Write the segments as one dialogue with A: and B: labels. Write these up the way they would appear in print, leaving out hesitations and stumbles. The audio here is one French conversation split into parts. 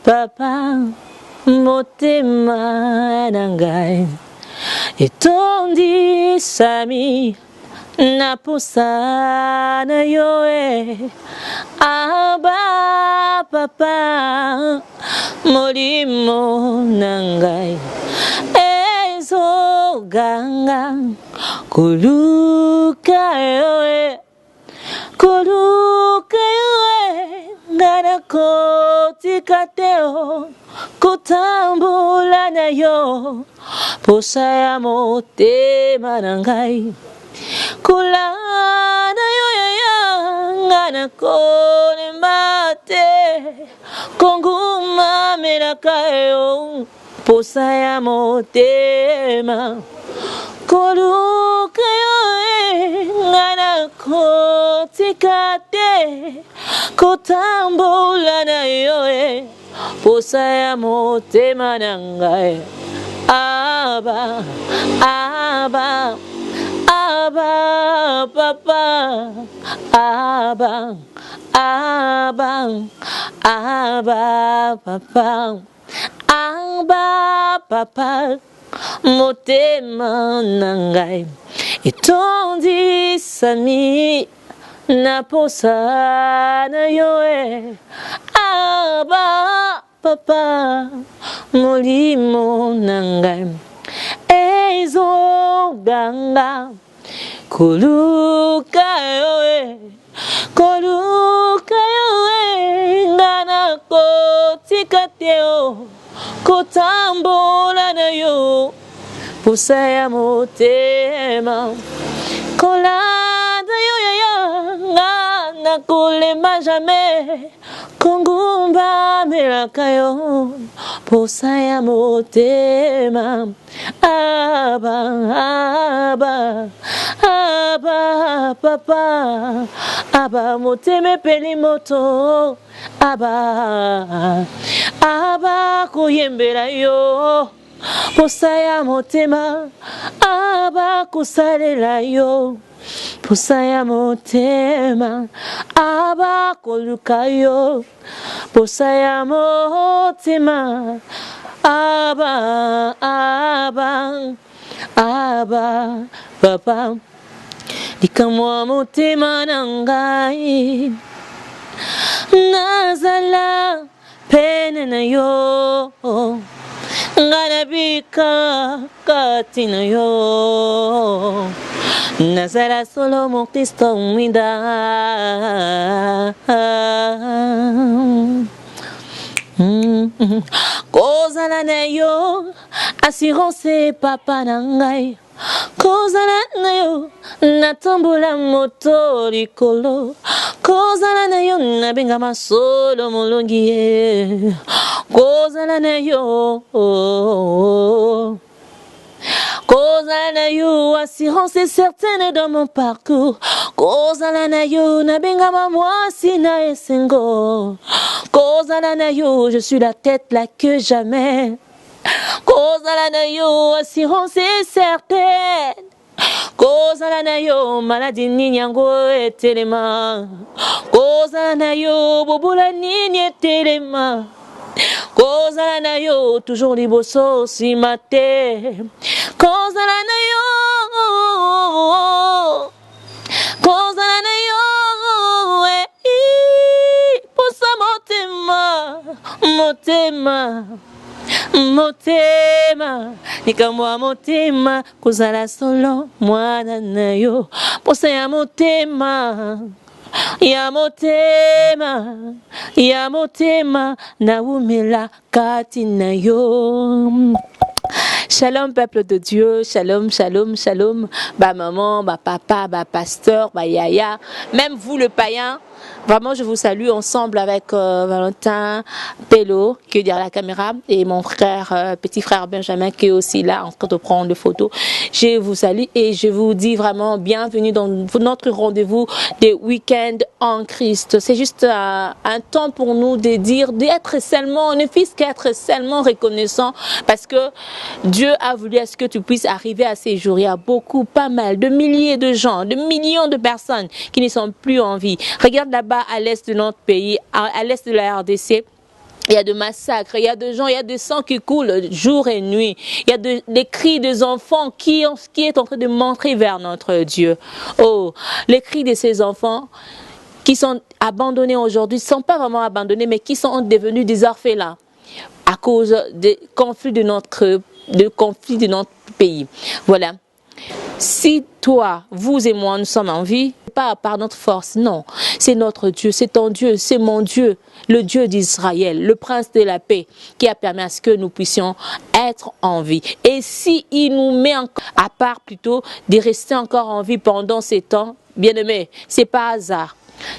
A: papa, motema nangai. Etondi sami na posa na yoe. Aba papa, molimo nangai. Ezo ganga, kuluka yoe. Kuluka yoe, ngana kotika teo. Kutambula na yo, posa ya motema nangai. Kula na yo ya ngana kone mate. Konguma merakayo, posa ya motema. Koluka yo ngana kotikate. Kutambula na yo posa ya motema nangai. Aba, aba, aba, papa. Aba, aba, aba, papa. Aba, papa. Motema nangai. Etondi sami na posa na yoe. Aba papa, molimo nangai. Ezo ganga, kuluka yoe. Kuluka yoe, ngana kotika teo. Kotambola na yo, posa ya motema. Kolada yo ya, ngana kulema jamais. Kongumba merakayo, posa ya motema. Aba, aba, aba, papa. Aba moteme peli moto. Aba, aba kuyembera yo. Posa ya motema. Aba kusalela yo. Posa ya motema. Aba koluka yo. Posa ya motema. Aba, aba, aba, papa. Likamwa motema nangai. Nazala pene na yo. Nganabika katina yo. Nazala solo mon Cristo mwida. Kozala na yo, assurance papa nangai. Kozala na yo, natambola moto likolo. Kozala na yo, nabenga masolo molongi ye. Kozala na yo, kozala na yo, assurance certaine dans mon parcours. Kozala na yo, nabenga mamwasi na esengo. Kozala na yo, je suis la tête, la queue jamais. Kozala na yo, assurance certaine. Kozala na yo, maladie nini yango etelema. Kozala na yo, bobola nini etelema. Kozala na yo, toujours liboso si mate. Kozala na yo, kozala na yo, posa motema, motema, motema. Nikamwa motema, kozala solo mwana na yo. Posa ya motema. Ya motema, ya motema, na umela kati na yo. Shalom peuple de Dieu, shalom, shalom, shalom, ba maman, ba papa, ba pasteur, ba yaya, même vous le païen. Vraiment, je vous salue ensemble avec Valentin Pello, qui est derrière la caméra, et mon frère, petit frère Benjamin, qui est aussi là en train de prendre des photos. Je vous salue et je vous dis vraiment bienvenue dans notre rendez-vous des week-ends en Christ. C'est juste un temps pour nous de dire, d'être seulement, on ne puisse qu'être seulement reconnaissant parce que Dieu a voulu à ce que tu puisses arriver à ces jours. Il y a beaucoup, pas mal, de milliers de gens, de millions de personnes qui ne sont plus en vie. Regarde là-bas à l'est de notre pays, à l'est de la RDC. Il y a de massacres, il y a de gens, il y a des sangs qui coulent jour et nuit. Il y a des cris des enfants qui est en train de montrer vers notre Dieu. Oh, les cris de ces enfants qui sont abandonnés aujourd'hui, ne sont pas vraiment abandonnés, mais qui sont devenus des orphelins à cause des conflits de notre pays. Voilà. Si toi, vous et moi, nous sommes en vie, pas par notre force, non. C'est notre Dieu, c'est ton Dieu, c'est mon Dieu, le Dieu d'Israël, le prince de la paix, qui a permis à ce que nous puissions être en vie. Et si il nous met à part plutôt de rester encore en vie pendant ces temps, bien aimé, c'est pas hasard.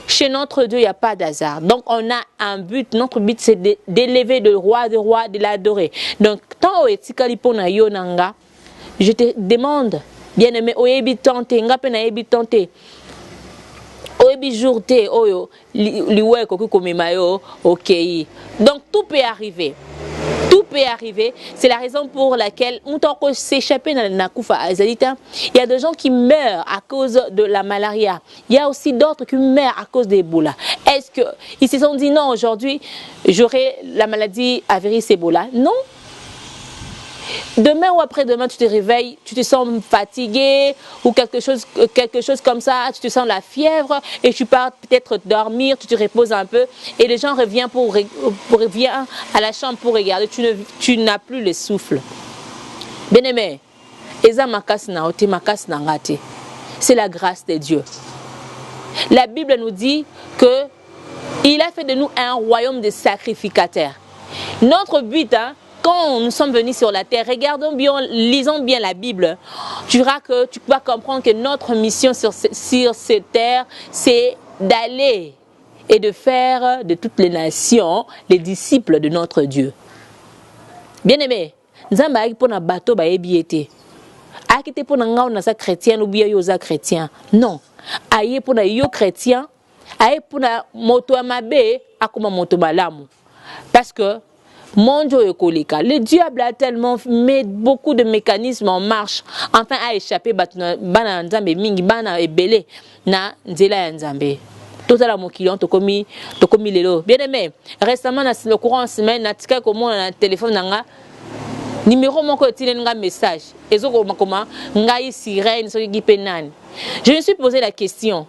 A: Chez notre Dieu, il n'y a pas d'hasard. Donc, on a un but. Notre but, c'est d'élever le roi des rois, de l'adorer. Donc, tant etikalipo yo nanga, je te demande, bien-aimé, oyebi tante, ngape na yebi tante, oyebi jourte, oyo, liwe koku komemayo, ok. Donc, tout peut arriver. Tout peut arriver. C'est la raison pour laquelle on peut s'échapper dans la Nakoufa Azalita. Il y a des gens qui meurent à cause de la malaria. Il y a aussi d'autres qui meurent à cause d'Ebola. Est-ce qu'ils se sont dit non, aujourd'hui, j'aurai la maladie à virus Ebola? Non. Demain ou après-demain, tu te réveilles, tu te sens fatigué ou quelque chose comme ça, tu te sens la fièvre et tu pars peut-être dormir, tu te reposes un peu et les gens reviennent à la chambre pour regarder, tu n'as plus le souffle. Bien-aimé, c'est la grâce de Dieu. La Bible nous dit que il a fait de nous un royaume de sacrificateurs. Notre but, quand nous sommes venus sur la terre, regardons bien, lisons bien la Bible. Tu verras que tu vas comprendre que notre mission sur cette terre, c'est d'aller et de faire de toutes les nations les disciples de notre Dieu. Bien-aimé, Nzamba ayi pona bato ba ebiete. Akite pona ngao na sa chrétien ou bien yo za chrétien. Non. Ayi pona yo chrétien, ayi pona moto amabe akoma moto malamu. Parce que mon Dieu est colika. Le diable a tellement mis beaucoup de mécanismes en marche enfin à échapper bana nzambe mingi bana ebele na nzela ya nzambe. Tout à mon client tokomi lelo. Bien aimé, récemment dans le courant en semaine na tika comment na téléphone nanga numéro mon côté nga message. Ezoko makoma ngai sirène so ki penane. Je me suis posé la question.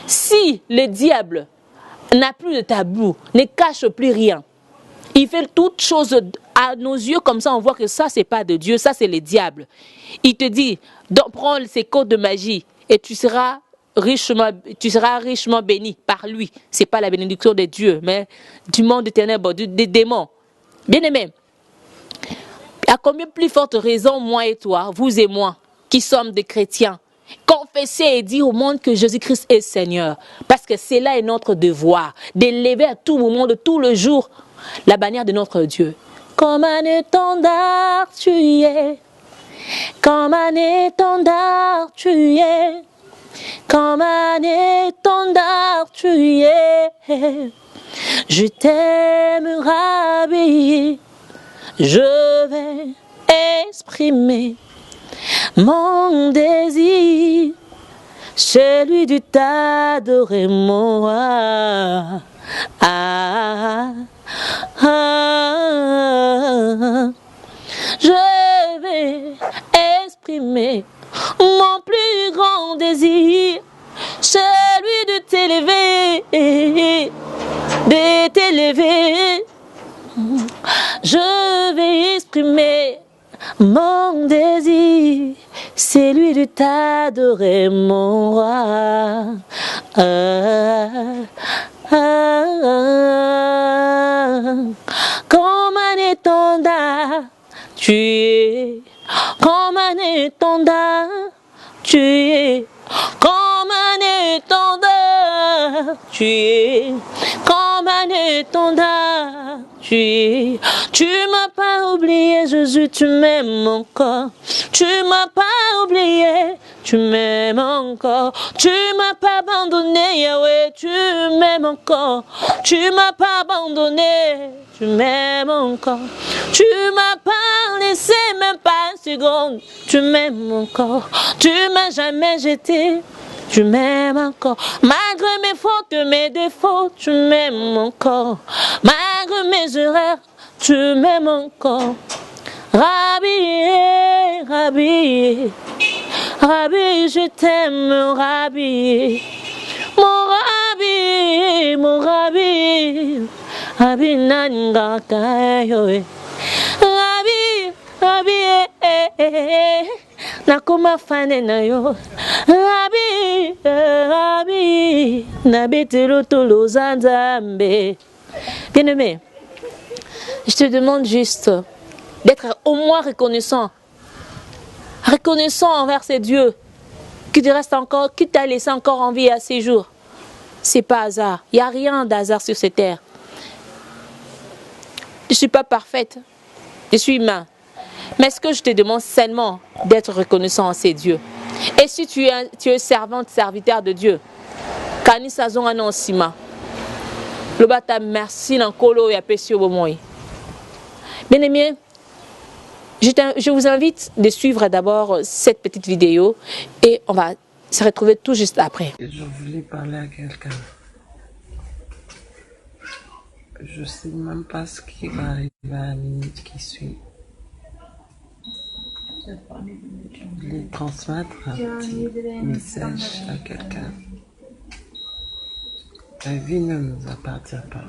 A: Si le diable n'a plus de tabou, ne cache plus rien, il fait toutes choses à nos yeux comme ça, on voit que ça, c'est pas de Dieu, ça, c'est le diable. Il te dit, prends ces codes de magie et tu seras richement béni par lui. C'est pas la bénédiction de Dieu, mais du monde des ténèbres, des démons. Bien aimé, à combien plus forte raison, moi et toi, vous et moi, qui sommes des chrétiens, confesser et dire au monde que Jésus-Christ est Seigneur. Parce que c'est là notre devoir, d'élever à tout moment, de tout le jour, la bannière de notre Dieu. Comme un étendard tu es, comme un étendard tu es, comme un étendard tu es. Je t'aime rabbi, je vais exprimer mon désir, celui de t'adorer moi. Je vais exprimer mon plus grand désir, celui de t'élever, de t'élever. Je vais exprimer mon désir, c'est lui de t'adorer mon roi. Comme un étendard, tu es. Comme un étendard, tu es. Comme un étendard, tu es. Comme un étendard, tu es. Tu m'as pas oublié, Jésus, tu m'aimes encore. Tu m'as pas oublié, tu m'aimes encore. Tu m'as pas abandonné, Yahweh, tu m'aimes encore. Tu m'as pas abandonné, tu m'aimes encore. Tu m'as pas laissé même pas une seconde, tu m'aimes encore. Tu m'as jamais jeté, tu m'aimes encore. Malgré mes fautes, mes défauts, tu m'aimes encore. Malgré mes erreurs, tu m'aimes encore. Rabbi, Rabbi, Rabbi, je t'aime, Rabbi. Mon Rabbi, mon Rabbi, Rabbi Nangakayo. Rabbi, Rabbi, nakoma fane na yo. Rabbi, Rabbi, nabetelo tolo zanzambe. Bien-aimé, je te demande juste d'être au moins reconnaissant. Reconnaissant envers ces dieux qui te reste encore, qui t'a laissé encore en vie à ces jours. C'est pas hasard. Il n'y a rien d'hasard sur cette terre. Je ne suis pas parfaite. Je suis humain. Mais ce que je te demande seulement d'être reconnaissant à ces dieux. Et si tu es servante, serviteur de Dieu, Kani Sazon Anonsima, le bata merci l'encolo et apprécié au moi. Bien aimé, je vous invite de suivre d'abord cette petite vidéo et on va se retrouver tout juste après.
B: Je voulais parler à quelqu'un. Je sais même pas ce qui va arriver à la minute qui suit. Je voulais transmettre un petit message à quelqu'un. La vie ne nous appartient pas.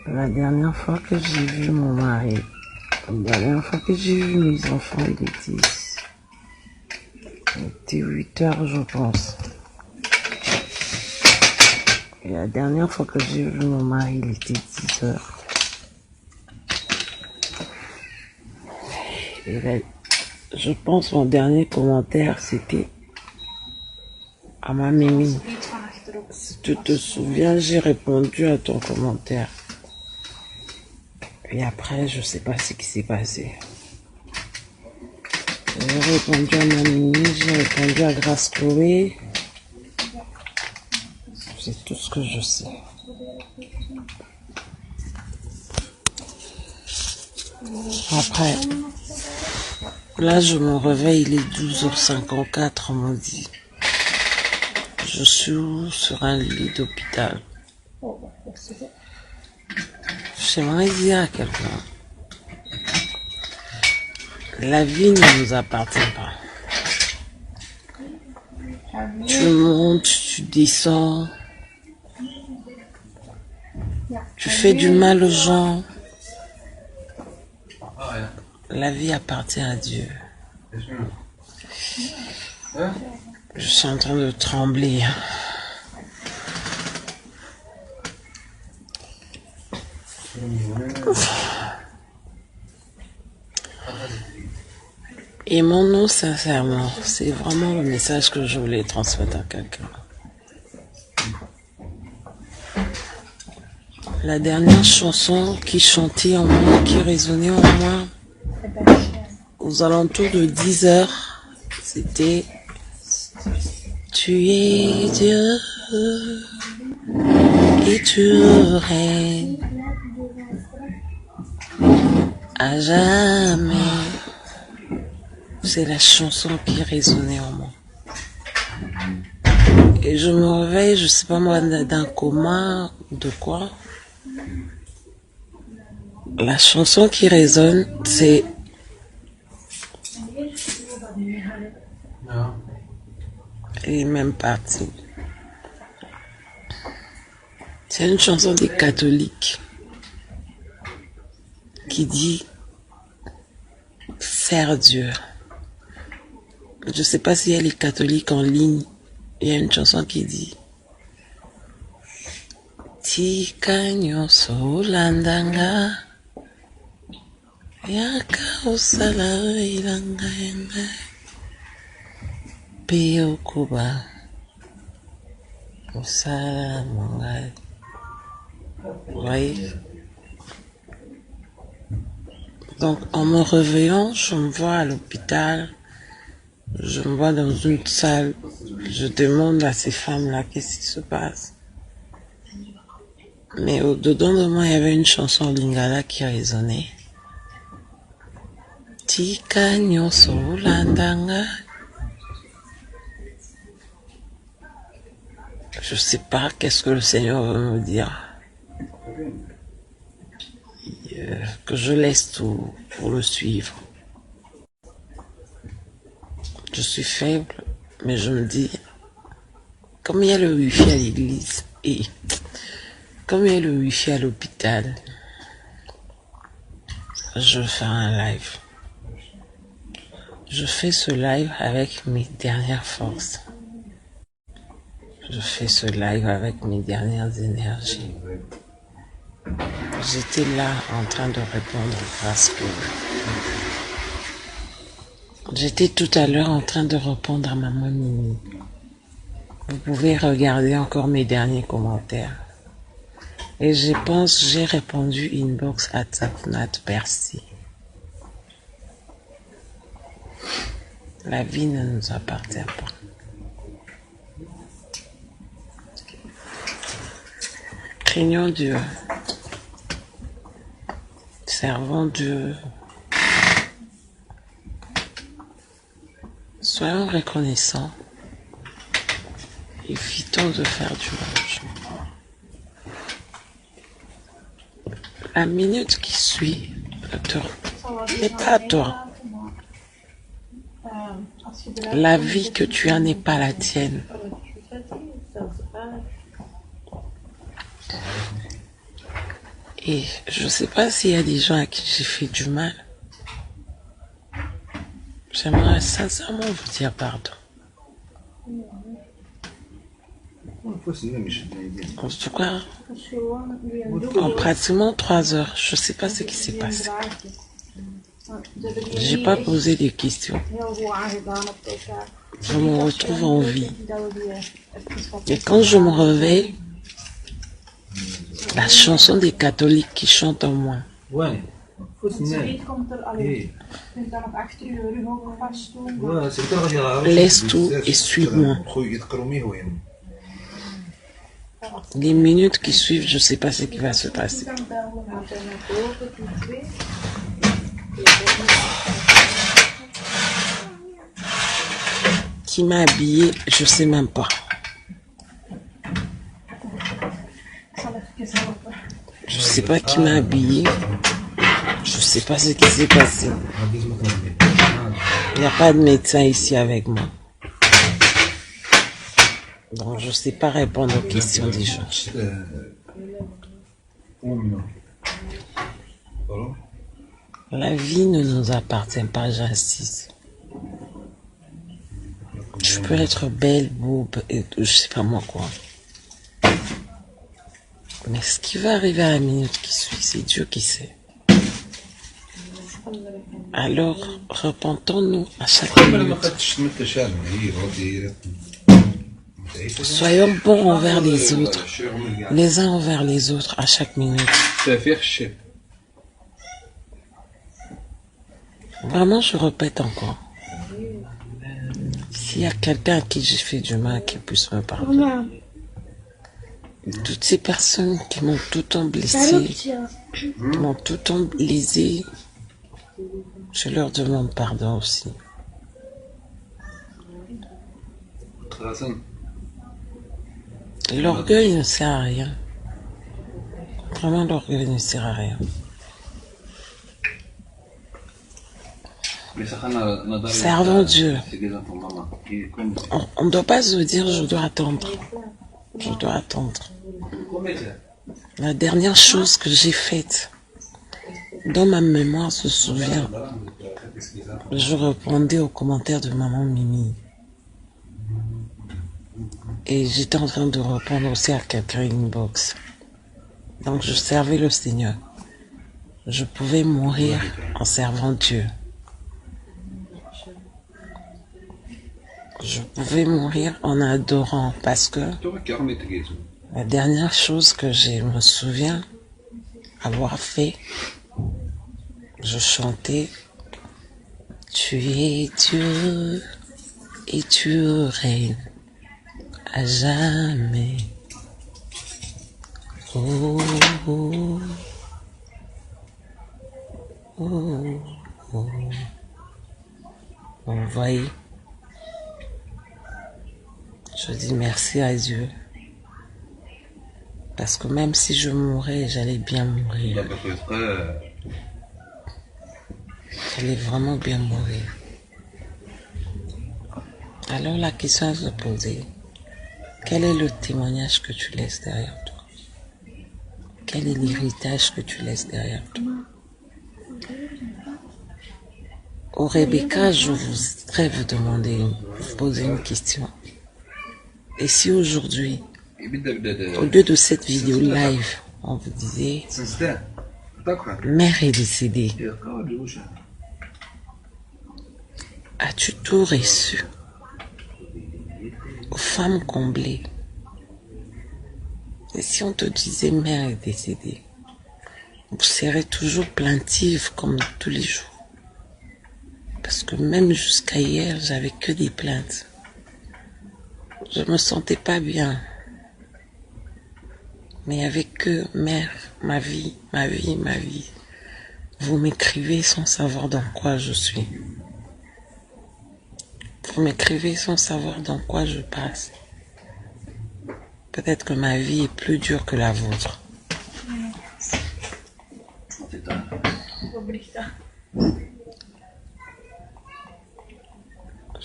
B: La dernière fois que j'ai vu mon mari, la dernière fois que j'ai vu mes enfants, il était 8 heures, je pense. Et la dernière fois que j'ai vu mon mari, il était 10 heures. Et là, je pense mon dernier commentaire, c'était à ma Mimi. Si tu te souviens, j'ai répondu à ton commentaire. Et après, je sais pas ce qui s'est passé. J'ai répondu à ma Mimi, j'ai répondu à Grâce Chloé. C'est tout ce que je sais. Après, là, je me réveille, il est 12h54, on me dit. Je suis sur un lit d'hôpital. J'aimerais dire à quelqu'un, la vie ne nous appartient pas. Tu montes, tu descends, tu fais du mal aux gens. La vie appartient à Dieu. Je suis en train de trembler. Et mon nom, sincèrement, c'est vraiment le message que je voulais transmettre à quelqu'un. La dernière chanson qui chantait en moi, qui résonnait en moi, aux alentours de 10 heures, c'était « Tu es Dieu et tu règnes à jamais ». C'est la chanson qui résonnait en moi. Et je me réveille, je sais pas moi, d'un coma, de quoi. La chanson qui résonne, c'est... Elle est même partie. C'est une chanson des catholiques qui dit « Sers Dieu ». Je ne sais pas s'il y a les catholiques en ligne. Il y a une chanson qui dit Tika nyoso landanga Yaka osala ilanga yenga Pio kuba Osala mongai. Vous voyez? Donc en me réveillant, je me vois à l'hôpital. Je me vois dans une salle, je demande à ces femmes-là qu'est-ce qui se passe. Mais au-dedans de moi, il y avait une chanson lingala qui résonnait. Tika nyonso landanga. Je sais pas qu'est-ce que le Seigneur veut me dire. Que je laisse tout pour le suivre. Je suis faible, mais je me dis, comme il y a le wifi à l'église et comme il y a le wifi à l'hôpital, je vais faire un live. Je fais ce live avec mes dernières forces. Je fais ce live avec mes dernières énergies. J'étais là en train de répondre parce que j'étais tout à l'heure en train de répondre à maman Mimi. Vous pouvez regarder encore mes derniers commentaires. Et je pense j'ai répondu inbox à Tsafnat Percy. La vie ne nous appartient pas. Craignons Dieu. Servons Dieu. Soyons reconnaissants. Évitons de faire du range. La minute qui suit n'est pas à toi. La vie que tu as n'est pas la tienne. Et je ne sais pas s'il y a des gens à qui j'ai fait du mal. J'aimerais sincèrement vous dire pardon. En tout cas, en pratiquement 3 heures, je ne sais pas ce qui s'est passé. J'ai pas posé des questions. Je me retrouve en vie. Et quand je me réveille, la chanson des catholiques qui chantent en moi. Laisse tout et suis-moi. Les minutes qui suivent, je ne sais pas ce qui va se passer. Qui m'a habillé, je ne sais même pas. Je ne sais pas qui m'a habillé. Je ne sais pas ce qui s'est passé. Il n'y a pas de médecin ici avec moi. Donc je ne sais pas répondre aux questions des gens. La vie ne nous appartient pas, j'insiste. Je peux être belle, boube, et je sais pas moi quoi. Mais ce qui va arriver à la minute qui suit, c'est Dieu qui sait. Alors, repentons-nous à chaque minute. Soyons bons envers les autres, les uns envers les autres à chaque minute. Vraiment, je répète encore. S'il y a quelqu'un à qui j'ai fait du mal, qui puisse me pardonner. Toutes ces personnes qui m'ont tout le temps blessé, qui m'ont tout le temps lésé, je leur demande pardon aussi. L'orgueil ne sert à rien. Vraiment, l'orgueil ne sert à rien. Servons Dieu. On ne doit pas se dire je dois attendre. Je dois attendre. La dernière chose que j'ai faite, dans ma mémoire se souvient, je répondais aux commentaires de maman Mimi. Et j'étais en train de répondre aussi à quelqu'un inbox. Donc je servais le Seigneur. Je pouvais mourir en servant Dieu. Je pouvais mourir en adorant parce que la dernière chose que je me souviens avoir fait, je chantais « Tu es Dieu et tu règnes à jamais. » Oh, oh, oh, Vous voyez, je dis merci à Dieu. Parce que même si je mourais, j'allais bien mourir. J'allais vraiment bien mourir. Alors la question à se poser, quel est le témoignage que tu laisses derrière toi? Quel est l'héritage que tu laisses derrière toi? Au Rebecca, je voudrais vous demander, vous poser une question. Et si aujourd'hui, au lieu de cette vidéo live, on vous disait, mère est décédée, as-tu tout reçu? Aux femmes comblées. Et si on te disait mère est décédée, vous serez toujours plaintive comme tous les jours. Parce que même jusqu'à hier, j'avais que des plaintes. Je me sentais pas bien. Mais il n'y avait que mère, ma vie, ma vie, ma vie. Vous m'écrivez sans savoir dans quoi je suis. Vous m'écrivez sans savoir dans quoi je passe. Peut-être que ma vie est plus dure que la vôtre.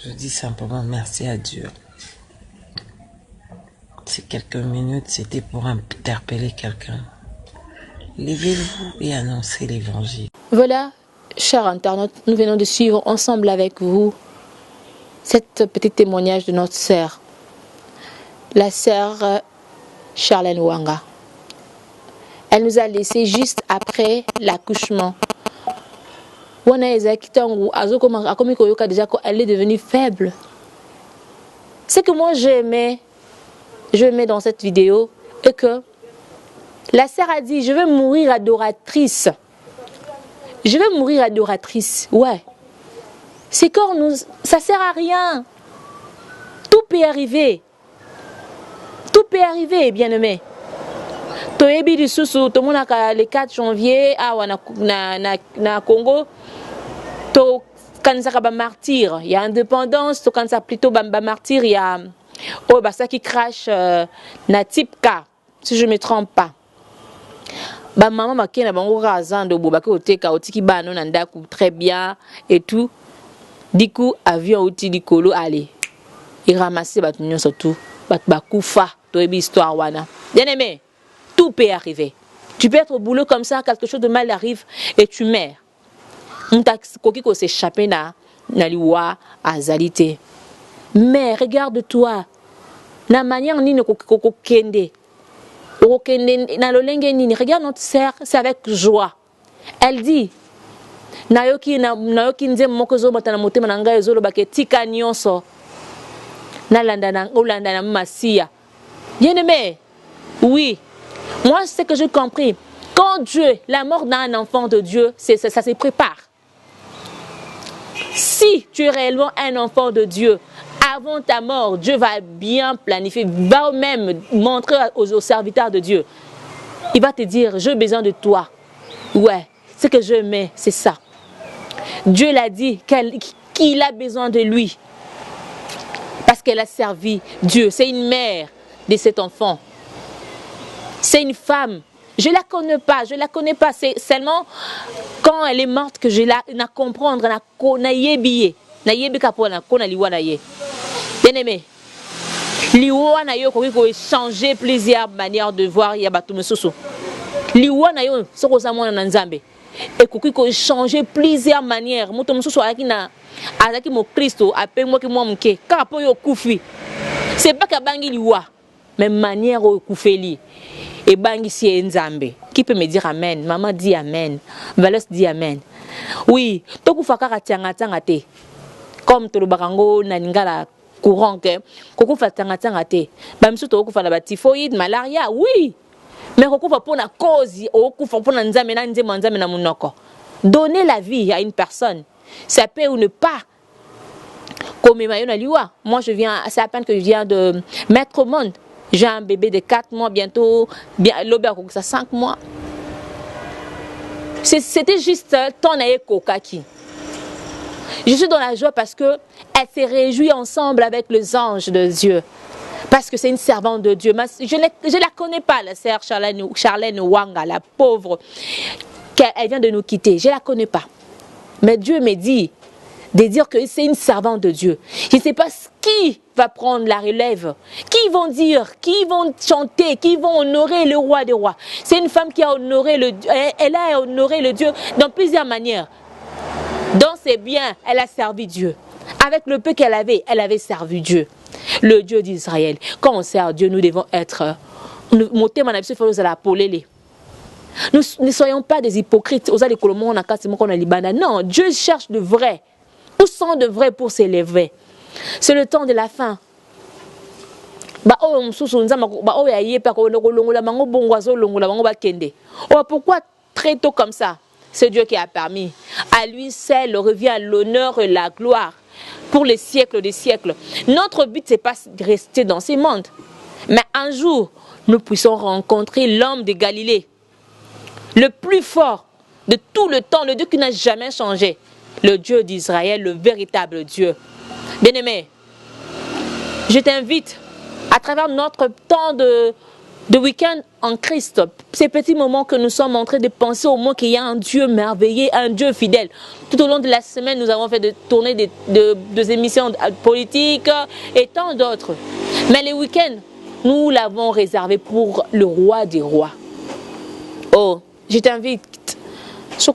B: Je dis simplement merci à Dieu. Ces quelques minutes, c'était pour interpeller quelqu'un. Levez-vous et annoncez l'évangile.
A: Voilà, chers internautes, nous venons de suivre ensemble avec vous cette petite témoignage de notre sœur, la sœur Charlène Wanga. Elle nous a laissé juste après l'accouchement. Elle est devenue faible. Ce que moi j'aimais dans cette vidéo est que la sœur a dit, je veux mourir adoratrice. Je veux mourir adoratrice. Ouais. Ces corps, ça sert à rien. Tout peut arriver. Tout peut arriver, bien-aimé. Le 4 janvier, na Congo, martyr, il y a indépendance, plutôt martyr, il y a ça qui crache na type K, si je ne me trompe pas. Maman makena bango razando bobaki oteka otiki bano na ndaku très bien et tout. Du coup avion outi dikolo allez. Il ramassait bat nyonso tout, bat bakufa, to ebi histoire wana. Bien aimé, tout peut arriver. Tu peux être au boulot comme ça, quelque chose de mal arrive et tu meurs. On t'a koki ko s'échapper na liwa azalité. Mais regarde-toi. Na manière ni koko kende. Regarde notre sœur, c'est avec joie. Elle dit, nayoki nze mokozo batana motema na ngai ezolo baketika nyonso. Na landa na masia. Bien-aimé, oui. Moi, c'est que j'ai compris. Quand Dieu, la mort d'un enfant de Dieu, ça se prépare. Si tu es réellement un enfant de Dieu, avant ta mort, Dieu va bien planifier, va même montrer aux serviteurs de Dieu. Il va te dire, j'ai besoin de toi. Ouais, ce que je mets, c'est ça. Dieu l'a dit qu'il a besoin de lui. Parce qu'elle a servi Dieu. C'est une mère de cet enfant. C'est une femme. Je ne la connais pas. C'est seulement quand elle est morte que je la comprendre. Bien aimé, liwa na yo ko changer plusieurs manières de voir yabatou mesusu. Liwa na yo soko za mwana na Nzambe. Et ko changer plusieurs manières. Moto mesusu azaki mo Kristo apengwa ki mwa mke. Ka po yo kufi. C'est pas ka bangi liwa, mais manière o kufeli. Et bangi si Nzambe. Qui peut me dire amen? Maman dit amen. Valès dit amen. Oui, to kufaka katianga tanga te. Comme to bakango na ningala courant que koko fa tanga te ba misuto okufa na ba typhoïde malaria oui mais koko fa pona cause okufa pona nzambe na nzambe na munoko. Donner la vie à une personne, ça peut ou ne pas. Comme Mayona liwa, moi je viens, c'est à peine que je viens de mettre au monde. J'ai un bébé de 4 mois bientôt, l'obé ça 5 mois. C'était juste ton aïe kokaki. Je suis dans la joie parce qu'elle s'est réjouie ensemble avec les anges de Dieu. Parce que c'est une servante de Dieu. Je ne la connais pas, la sœur Charlène Wanga, la pauvre. Elle vient de nous quitter. Je ne la connais pas. Mais Dieu me dit de dire que c'est une servante de Dieu. Je ne sais pas qui va prendre la relève. Qui vont dire, qui vont chanter, qui vont honorer le roi des rois. C'est une femme qui a honoré elle a honoré le Dieu dans plusieurs manières. Dans ses biens, elle a servi Dieu. Avec le peu qu'elle avait servi Dieu. Le Dieu d'Israël. Quand on sert Dieu, nous devons être... Nous ne soyons pas des hypocrites. Non, Dieu cherche le vrai. Où sont de vrai pour s'élever? C'est le temps de la fin. Pourquoi très tôt comme ça? C'est Dieu qui a permis. À lui seul revient l'honneur et la gloire pour les siècles des siècles. Notre but, ce n'est pas de rester dans ces mondes. Mais un jour, nous puissions rencontrer l'homme de Galilée, le plus fort de tout le temps, le Dieu qui n'a jamais changé, le Dieu d'Israël, le véritable Dieu. Bien-aimé, je t'invite à travers notre temps de week-end en Christ, ces petits moments que nous sommes en train de penser au mot qu'il y a un Dieu merveilleux, un Dieu fidèle. Tout au long de la semaine, nous avons fait tourner des émissions politiques et tant d'autres. Mais les week-ends, nous l'avons réservé pour le roi des rois. Oh, je t'invite. Je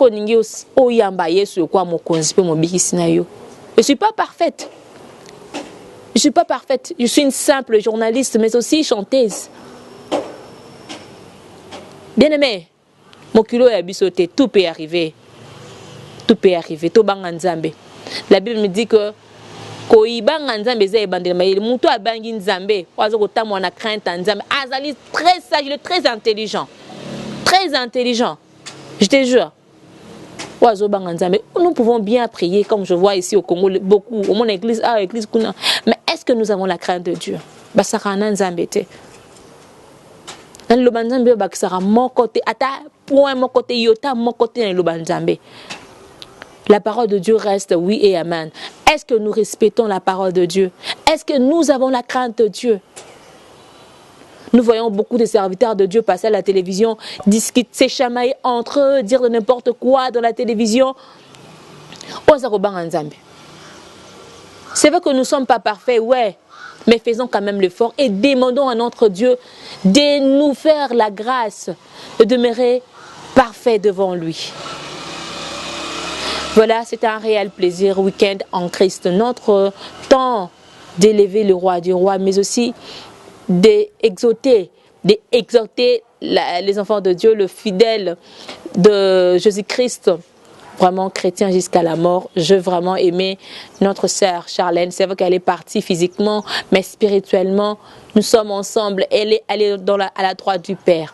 A: ne suis pas parfaite. Je ne suis pas parfaite. Je suis une simple journaliste, mais aussi chanteuse. Bien-aimé, mon kilo est abissoté, tout peut arriver. Tout peut arriver. Tout bang nzambe. La Bible me dit que koibanga nzambe za ebandela mayele muto abangi nzambe wazo kotamwa na crainte nzambe azali très sage, il est très intelligent. Très intelligent. Je te jure. Wazo banga nzambe. Nous pouvons bien prier comme je vois ici au Congo beaucoup au mon église église kuna. Mais est-ce que nous avons la crainte de Dieu? Basakana nzambe te. Le banzambe bakisara mon côté ata point mon côté yota mon côté le banzambe. La parole de Dieu reste oui et amen. Est-ce que nous respectons la parole de Dieu? Est-ce que nous avons la crainte de Dieu? Nous voyons beaucoup de serviteurs de Dieu passer à la télévision, discuter, s'échamailler entre eux, dire de n'importe quoi dans la télévision. C'est vrai que nous ne sommes pas parfaits, ouais. Mais faisons quand même l'effort et demandons à notre Dieu de nous faire la grâce de demeurer parfait devant lui. Voilà, c'est un réel plaisir, week-end en Christ. Notre temps d'élever le roi du roi, mais aussi d'exhorter les enfants de Dieu, le fidèle de Jésus-Christ. Vraiment chrétien jusqu'à la mort. Je vraiment aimé notre sœur Charlène. C'est vrai qu'elle est partie physiquement, mais spirituellement, nous sommes ensemble. Elle est à la droite du Père.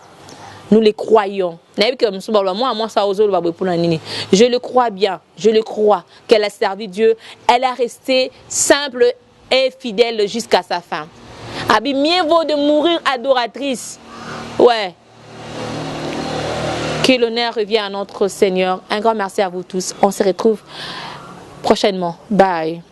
A: Nous les croyons. Je le crois bien. Je le crois qu'elle a servi Dieu. Elle a resté simple et fidèle jusqu'à sa fin. Mieux vaut de mourir adoratrice. Ouais. Que l'honneur revient à notre Seigneur. Un grand merci à vous tous. On se retrouve prochainement. Bye.